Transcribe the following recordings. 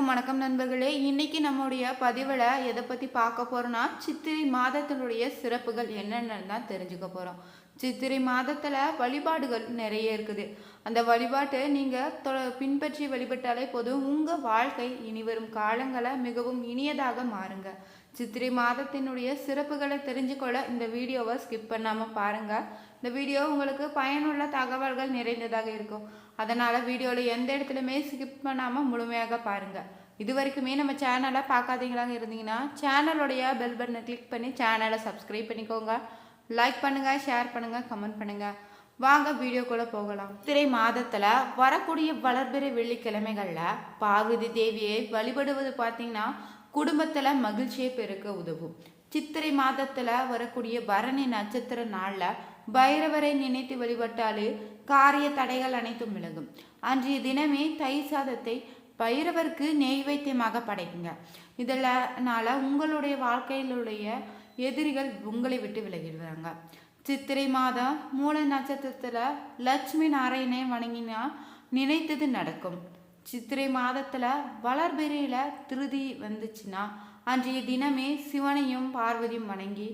வணக்கம் நண்பர்களே. இன்னைக்கு நம்முடைய பதிவில் எதை பற்றி பார்க்க போகிறோன்னா, சித்திரை மாதத்தினுடைய சிறப்புகள் என்னென்னு தான் தெரிஞ்சுக்க போகிறோம். சித்திரை மாதத்தில் வழிபாடுகள் நிறைய இருக்குது. அந்த வழிபாட்டை நீங்கள் பின்பற்றி வழிபட்டாலே போதும், உங்கள் வாழ்க்கை இனி வரும் காலங்களை மிகவும் இனியதாக மாறுங்க. சித்திரை மாதத்தினுடைய சிறப்புகளை தெரிஞ்சுக்கொள்ள இந்த வீடியோவை ஸ்கிப் பண்ணாமல் பாருங்கள். இந்த வீடியோ உங்களுக்கு பயனுள்ள தகவல்கள் நிறைந்ததாக இருக்கும். அதனால் வீடியோவில் எந்த இடத்துலையுமே ஸ்கிப் பண்ணாமல் முழுமையாக பாருங்கள். இது வரைக்குமே நம்ம சேனலை பார்க்காதீங்களாங்க இருந்தீங்கன்னா சேனலுடைய பெல் பட்டனை கிளிக் பண்ணி சேனலை சப்ஸ்கிரைப் பண்ணிக்கோங்க. லைக் பண்ணுங்கள், ஷேர் பண்ணுங்கள், கமெண்ட் பண்ணுங்கள். வாங்க வீடியோக்குள்ளே போகலாம். சித்திரை மாதத்தில் வரக்கூடிய வளர்பிறை வெள்ளிக்கிழமைகளில் பார்வதி தேவியை வழிபடுவது பார்த்திங்கன்னா குடும்பத்தில் மகிழ்ச்சியை பெருக்க உதவும். சித்திரை மாதத்தில் வரக்கூடிய பரணி நட்சத்திர நாளில் பைரவரை நினைத்து வழிபட்டாலே காரிய தடைகள் அனைத்தும் விலகும். அன்றைய தினமே தை சாதத்தை பைரவருக்கு நெய்வேத்தியமாக படைக்குங்க. இதனால உங்களுடைய வாழ்க்கையிலுடைய எதிரிகள் உங்களை விட்டு விலகிடுவாங்க. சித்திரை மாதம் மூல நட்சத்திரத்தில் லட்சுமி நாராயணனை வணங்கினா நினைத்தது நடக்கும். சித்திரை மாதத்தில் வளர்பிறையில் திருதி வந்துச்சுன்னா அன்றைய தினமே சிவனையும் பார்வதியும் வணங்கி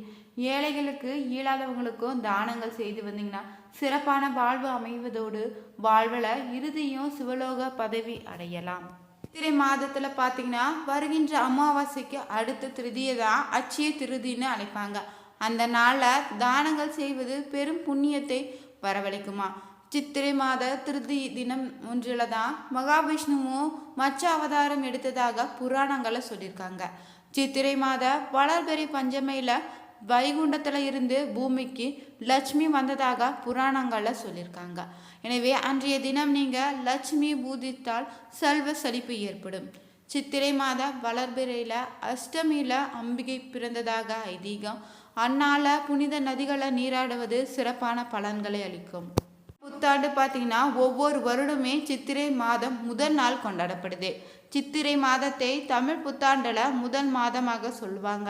ஏழைகளுக்கு இயலாதவங்களுக்கும் தானங்கள் செய்து வந்தீங்கன்னா சிறப்பான வாழ்வு அமைவதோடு வாழ்வில் இறுதியும் சிவலோக பதவி அடையலாம். சித்திரை மாதத்தில் பார்த்தீங்கன்னா வருகின்ற அமாவாசைக்கு அடுத்த திருதியை தான் அட்சய திருதின்னு அழைப்பாங்க. அந்த நாளில் தானங்கள் செய்வது பெரும் புண்ணியத்தை வரவழைக்குமா. சித்திரை மாத திருதி தினம் ஒன்றில் தான் மகாவிஷ்ணுவும் மச்ச அவதாரம் எடுத்ததாக புராணங்களை சொல்லியிருக்காங்க. சித்திரை மாத வளர்பிறை பஞ்சமையில் வைகுண்டத்தில் இருந்து பூமிக்கு லட்சுமி வந்ததாக புராணங்களில் சொல்லியிருக்காங்க. எனவே அன்றைய தினம் நீங்கள் லட்சுமி பூஜித்தால் செல்வ செழிப்பு ஏற்படும். சித்திரை மாத வளர்பிறையில் அஷ்டமியில் அம்பிகை பிறந்ததாக ஐதீகம். அந்நாள புனித நதிகளை நீராடுவது சிறப்பான பலன்களை அளிக்கும். புத்தாண்டு பார்த்தீங்கன்னா ஒவ்வொரு வருடமே சித்திரை மாதம் முதல் நாள் கொண்டாடப்படுது. சித்திரை மாதத்தை தமிழ் புத்தாண்டில் முதல் மாதமாக சொல்லுவாங்க.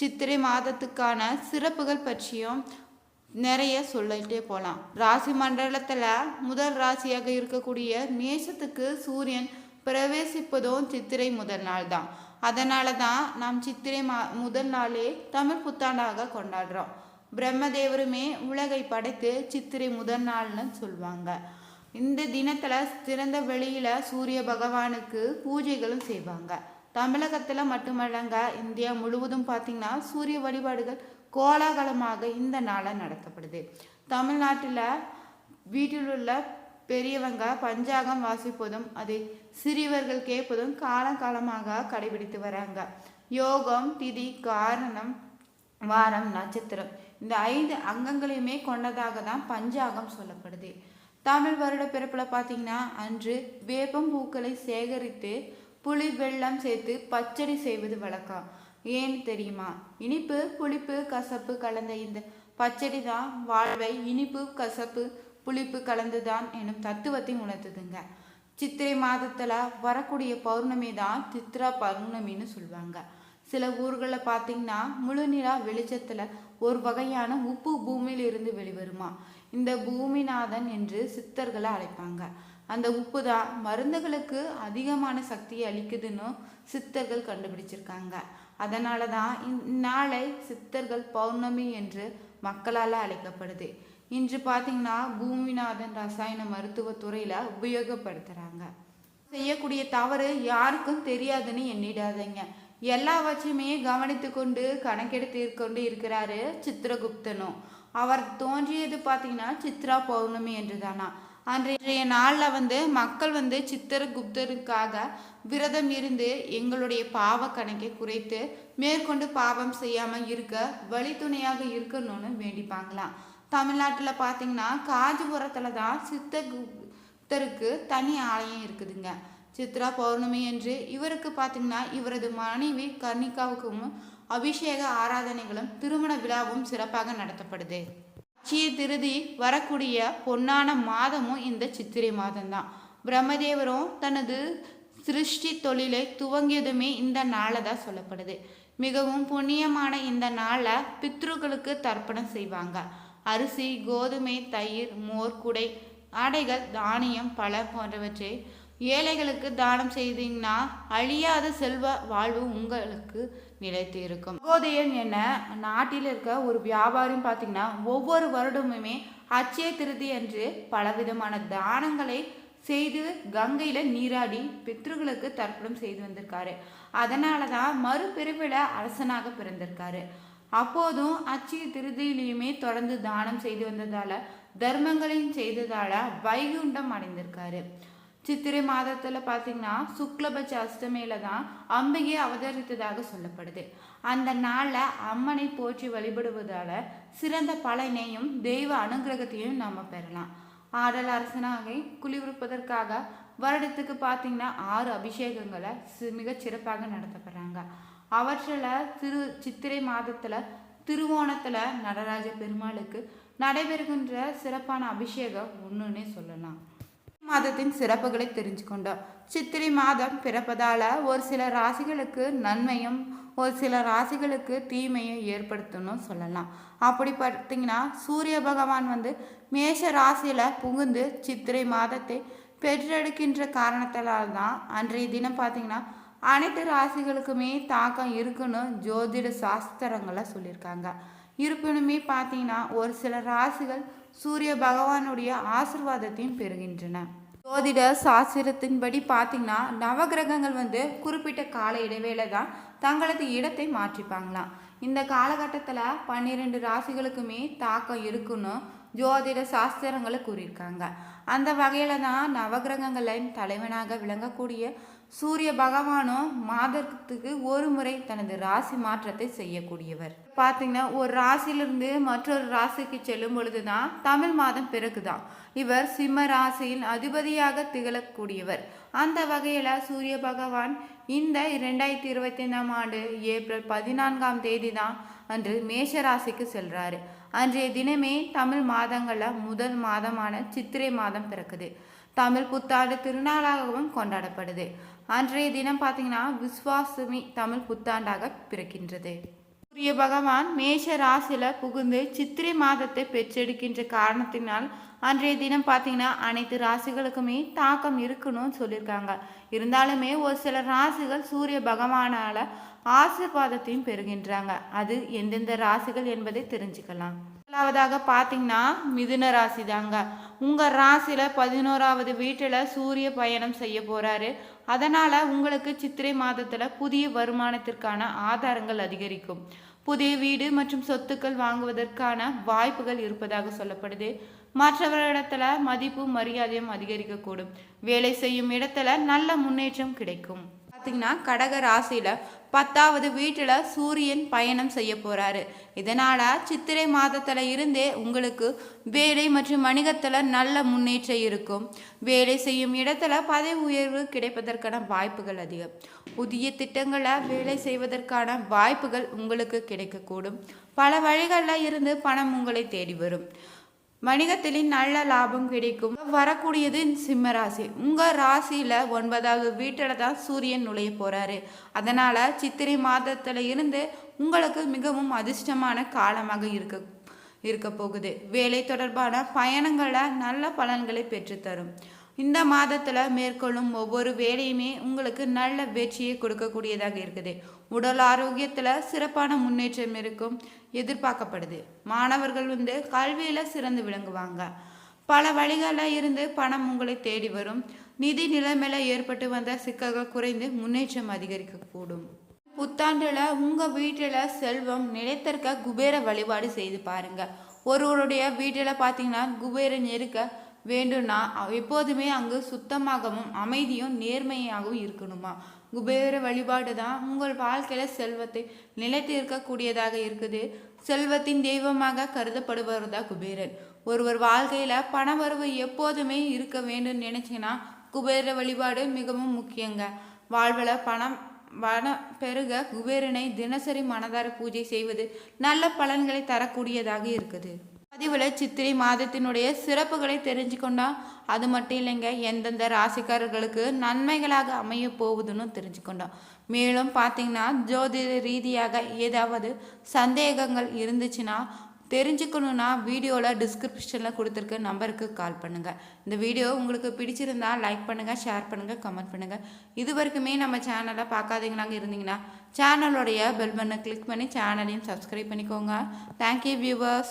சித்திரை மாதத்துக்கான சிறப்புகள் பற்றியும் நிறைய சொல்லிட்டே போகலாம். ராசி மண்டலத்தில் முதல் ராசியாக இருக்கக்கூடிய மேஷத்துக்கு சூரியன் பிரவேசிப்பதும் சித்திரை முதல் நாள் தான். அதனால தான் நாம் சித்திரை முதல் நாளே தமிழ் புத்தாண்டாக கொண்டாடுறோம். பிரம்மதேவருமே உலகை படைத்து சித்திரை முதல் நாள்னு சொல்லுவாங்க. இந்த தினத்தில் திறந்த வெளியில் சூரிய பகவானுக்கு பூஜைகளும் செய்வாங்க. தமிழகத்தில் மட்டுமல்லங்க, இந்தியா முழுவதும் பார்த்திங்கன்னா சூரிய வழிபாடுகள் கோலாகலமாக இந்த நாளை நடத்தப்படுது. தமிழ்நாட்டில் வீட்டில் உள்ள பெரியவங்க பஞ்சாங்கம் வாசிப்பதும் அதை சிறியவர்கள் கேட்பதும் காலகாலமாக கடைபிடித்து வராங்க. யோகம், திதி, காரணம், வாரம், நட்சத்திரம் இந்த 5 அங்கங்களையுமே கொண்டதாக தான் பஞ்சாங்கம் சொல்லப்படுது. தமிழ் வருட பிறப்பில் பார்த்தீங்கன்னா அன்று வேப்பம் பூக்களை சேகரித்து புளி வெல்லம் சேர்த்து பச்சடி செய்வது வழக்கம். ஏன்னு தெரியுமா? இனிப்பு, புளிப்பு, கசப்பு கலந்த இந்த பச்சடி தான் வாழ்வை இனிப்பு, கசப்பு, புளிப்பு கலந்துதான் எனும் தத்துவத்தை உணர்த்துதுங்க. சித்திரை மாதத்தில் வரக்கூடிய பௌர்ணமி தான் சித்ரா பௌர்ணமின்னு சொல்லுவாங்க. சில ஊர்களில் பார்த்தீங்கன்னா முழு நிலா வெளிச்சத்தில் ஒரு வகையான உப்பு பூமியில் இருந்து வெளிவருமா. இந்த பூமிநாதன் என்று சித்தர்களை அழைப்பாங்க. அந்த உப்பு தான் மருந்துகளுக்கு அதிகமான சக்தியை அளிக்குதுன்னு சித்தர்கள் கண்டுபிடிச்சிருக்காங்க. அதனால தான் இந்நாளை சித்தர்கள் பௌர்ணமி என்று மக்களால் அழைக்கப்படுது. இன்று பார்த்தீங்கன்னா பூமிநாதன் ரசாயன மருத்துவத்துறையில் உபயோகப்படுத்துகிறாங்க. செய்யக்கூடிய தவறு யாருக்கும் தெரியாதுன்னு எண்ணிடாதீங்க. எல்லாவற்றையுமே கவனித்து கொண்டு கணக்கெடுத்து கொண்டு இருக்கிறாரு சித்திரகுப்தனும். அவர் தோன்றியது பார்த்தீங்கன்னா சித்ரா பௌர்ணமி என்று தானா. அன்றைய நாளில் மக்கள் சித்திரகுப்தருக்காக விரதம் இருந்து எங்களுடைய பாவ கணக்கை குறைத்து மேற்கொண்டு பாவம் செய்யாமல் இருக்க வழித்துணையாக இருக்கணும்னு வேண்டிப்பாங்களாம். தமிழ்நாட்டில் பார்த்தீங்கன்னா காஞ்சிபுரத்தில் தான் சித்திரகுப்தருக்கு தனி ஆலயம் இருக்குதுங்க. சித்ரா பௌர்ணமி என்று இவருக்கு பார்த்தீங்கன்னா இவரது மனைவி கர்ணிகாவுக்கும் அபிஷேக ஆராதனைகளும் திருமண விழாவும் சிறப்பாக நடத்தப்படுது. அட்சய திருதி வரக்கூடிய பொன்னான மாதமும் இந்த சித்திரை மாதம்தான். பிரம்மதேவரும் தனது சிருஷ்டி தொழிலை துவங்கியதுமே இந்த நாளை தான் சொல்லப்படுது. மிகவும் புண்ணியமான இந்த நாளில் பித்ருக்களுக்கு தர்ப்பணம் செய்வாங்க. அரிசி, கோதுமை, தயிர், மோர், குடை, ஆடைகள், தானியம், பழம் போன்றவற்றை ஏழைகளுக்கு தானம் செய்தீங்கன்னா அழியாத செல்வ வாழ்வு உங்களுக்கு நிலைத்து இருக்கும். நவோதயம் என்ன நாட்டில் இருக்க ஒரு வியாபாரியும் பார்த்தீங்கன்னா ஒவ்வொரு வருடமுமே அட்சய திருதி என்று பலவிதமான தானங்களை செய்து கங்கையில நீராடி பித்ருகளுக்கு தர்ப்பணம் செய்து வந்திருக்காரு. அதனால தான் மறுபிறவில அரசனாக பிறந்திருக்காரு. அப்போதும் அட்சய திருதியிலையுமே தொடர்ந்து தானம் செய்து வந்ததால தர்மங்களையும் செய்ததால வைகுண்டம் அடைந்திருக்காரு. சித்திரை மாதத்துல பார்த்தீங்கன்னா சுக்லபட்ச அஷ்டமியில தான் அம்பிகை அவதரித்ததாக சொல்லப்படுது. அந்த நாளில் அம்மனை போற்றி வழிபடுவதால சிறந்த பலனையும் தெய்வ அனுகிரகத்தையும் நம்ம பெறலாம். ஆடல் அரசனாக குளிர்விப்பதற்காக வருடத்துக்கு பார்த்தீங்கன்னா 6 அபிஷேகங்களை மிக சிறப்பாக நடத்தப்படுறாங்க. அவற்றில் சித்திரை மாதத்துல திருவோணத்துல நடராஜ பெருமாளுக்கு நடைபெறுகின்ற சிறப்பான அபிஷேகம் ஒன்றுன்னே சொல்லலாம். மாதத்தின் சிறப்புகளை தெரிஞ்சுக்கொண்டோம். சித்திரை மாதம் பிறப்பதால ஒரு சில ராசிகளுக்கு நன்மையும் ஒரு சில ராசிகளுக்கு தீமையும் ஏற்படுத்தணும் சொல்லலாம். அப்படி பார்த்தீங்கன்னா சூரிய பகவான் மேஷ ராசியில புகுந்து சித்திரை மாதத்தை பெற்றெடுக்கின்ற காரணத்தால் தான் அன்றைய தினம் பார்த்தீங்கன்னா அனைத்து ராசிகளுக்குமே தாக்கம் இருக்குன்னு ஜோதிட சாஸ்திரங்களை சொல்லியிருக்காங்க. இருப்பினுமே பார்த்தீங்கன்னா ஒரு சில ராசிகள் சூரிய பகவானுடைய ஆசிர்வாதத்தையும் பெறுகின்றன. ஜோதிட சாஸ்திரத்தின்படி பார்த்தீங்கன்னா நவகிரகங்கள் குறிப்பிட்ட கால இடைவேளை தான் தங்களது இடத்தை மாற்றிப்பாங்களாம். இந்த காலகட்டத்தில் 12 ராசிகளுக்குமே தாக்கம் இருக்குன்னு ஜோதிட சாஸ்திரங்களை கூறியிருக்காங்க. அந்த வகையில் தான் நவகிரகங்களின் தலைவனாக விளங்கக்கூடிய சூரிய பகவானும் மாதத்துக்கு ஒரு முறை தனது ராசி மாற்றத்தை செய்யக்கூடியவர். பார்த்தீங்கன்னா ஒரு ராசியிலிருந்து மற்றொரு ராசிக்கு செல்லும் பொழுதுதான் தமிழ் மாதம் பிறகுதான். இவர் சிம்ம ராசியின் அதிபதியாக திகழக்கூடியவர். அந்த வகையில் சூரிய பகவான் இந்த 2025ஆம் ஆண்டு ஏப்ரல் 14ஆம் தேதி தான் அன்று மேஷ ராசிக்கு செல்றாரு. அன்றைய தினமே தமிழ் மாதங்களில் முதல் மாதமான சித்திரை மாதம் பிறக்குது. தமிழ் புத்தாண்டு திருநாளாகவும் கொண்டாடப்படுது. அன்றைய தினம் பார்த்தீங்கன்னா விஸ்வாசமி தமிழ் புத்தாண்டாக பிறக்கின்றது. சூரிய பகவான் மேஷ ராசியில புகுந்து சித்திரை மாதத்தை பெற்றெடுக்கின்ற காரணத்தினால் அன்றைய தினம் பார்த்தீங்கன்னா அனைத்து ராசிகளுக்குமே தாக்கம் இருக்குன்னு சொல்லியிருக்காங்க. இருந்தாலுமே ஒரு சில ராசிகள் சூரிய பகவானால ஆசீர்வாதத்தையும் பெறுகின்றாங்க. அது எந்தெந்த ராசிகள் என்பதை தெரிஞ்சுக்கலாம். முதலாவதாக பார்த்தீங்கன்னா மிதுன ராசி தாங்க. உங்கள் ராசியில் 11ஆவது வீட்டில் சூரிய பயணம் செய்ய போகிறாரு. அதனால் உங்களுக்கு சித்திரை மாதத்தில் புதிய வருமானத்திற்கான ஆதாரங்கள் அதிகரிக்கும். புதிய வீடு மற்றும் சொத்துக்கள் வாங்குவதற்கான வாய்ப்புகள் இருப்பதாக சொல்லப்படுது. மற்றவரிடத்துல மதிப்பு மரியாதையும் அதிகரிக்கக்கூடும். வேலை செய்யும் இடத்துல நல்ல முன்னேற்றம் கிடைக்கும். பார்த்தீங்கன்னா கடக ராசியில் 10ஆவது வீட்டில் சூரியன் பயணம் செய்ய போகிறாரு. இதனால் சித்திரை மாதத்தில் இருந்தே உங்களுக்கு வேலை மற்றும் வணிகத்தில் நல்ல முன்னேற்றம் இருக்கும். வேலை செய்யும் இடத்துல பதவி உயர்வு கிடைப்பதற்கான வாய்ப்புகள் அதிகம். புதிய திட்டங்களை வேலை செய்வதற்கான வாய்ப்புகள் உங்களுக்கு கிடைக்கக்கூடும். பல வழிகளில் இருந்து பணம் உங்களை தேடி வரும். வணிகத்தில் நல்ல லாபம் கிடைக்கும். வரக்கூடியது சிம்மராசி. உங்கள் ராசியில் 9ஆவது வீட்டில் தான் சூரியன் நுழைய போகிறாரு. அதனால் சித்திரை மாதத்தில் இருந்து உங்களுக்கு மிகவும் அதிர்ஷ்டமான காலமாக இருக்க போகுது. வேலை தொடர்பான பயணங்களில் நல்ல பலன்களை பெற்றுத்தரும். இந்த மாதத்தில் மேற்கொள்ளும் ஒவ்வொரு வேலையுமே உங்களுக்கு நல்ல வெற்றியை கொடுக்கக்கூடியதாக இருக்குது. உடல் ஆரோக்கியத்தில் சிறப்பான முன்னேற்றம் இருக்கும் எதிர்பார்க்கப்படுது. மாணவர்கள் கல்வியில் சிறந்து விளங்குவாங்க. பல வழிகளில் இருந்து பணம் உங்களை தேடி வரும். நிதி நிலைமையில ஏற்பட்டு வந்த சிக்கல்கள் குறைந்து முன்னேற்றம் அதிகரிக்கக்கூடும். புத்தாண்டில் உங்கள் வீட்டில் செல்வம் நிலைத்திருக்க குபேர வழிபாடு செய்து பாருங்க. ஒருவருடைய வீட்டில் பார்த்தீங்கன்னா குபேரன் இருக்க வேண்டும்னா எப்போதுமே அங்கு சுத்தமாகவும் அமைதியும் நேர்மையாகவும் இருக்கணுமா. குபேர வழிபாடு தான் உங்கள் வாழ்க்கையில் செல்வத்தை நிலைத்து இருக்கக்கூடியதாக இருக்குது. செல்வத்தின் தெய்வமாக கருதப்படுவதா குபேரன். ஒருவர் வாழ்க்கையில் பணவரவு எப்போதுமே இருக்க வேண்டும் நினைச்சிங்கன்னா குபேர வழிபாடு மிகவும் முக்கியங்க. வாழ்வில் பணம் பெருக குபேரனை தினசரி மனதார பூஜை செய்வது நல்ல பலன்களை தரக்கூடியதாக இருக்குது. பதிவில் சித்திரை மாதத்தினுடைய சிறப்புகளை தெரிஞ்சுக்கொண்டா அது மட்டும் இல்லைங்க, எந்தெந்த ராசிக்காரர்களுக்கு நன்மைகளாக அமைய போகுதுன்னு தெரிஞ்சுக்கொண்டோம். மேலும் பார்த்தீங்கன்னா ஜோதிட ரீதியாக ஏதாவது சந்தேகங்கள் இருந்துச்சுன்னா தெரிஞ்சுக்கணுன்னா வீடியோவில் டிஸ்கிரிப்ஷனில் கொடுத்துருக்க நம்பருக்கு கால் பண்ணுங்கள். இந்த வீடியோ உங்களுக்கு பிடிச்சிருந்தா லைக் பண்ணுங்கள், ஷேர் பண்ணுங்கள், கமெண்ட் பண்ணுங்கள். இது வரைக்குமே நம்ம சேனலை பார்க்காதீங்களாங்க இருந்தீங்கன்னா சேனலோடைய பெல் பட்டனை கிளிக் பண்ணி சேனலையும் சப்ஸ்கிரைப் பண்ணிக்கோங்க. Thank you viewers.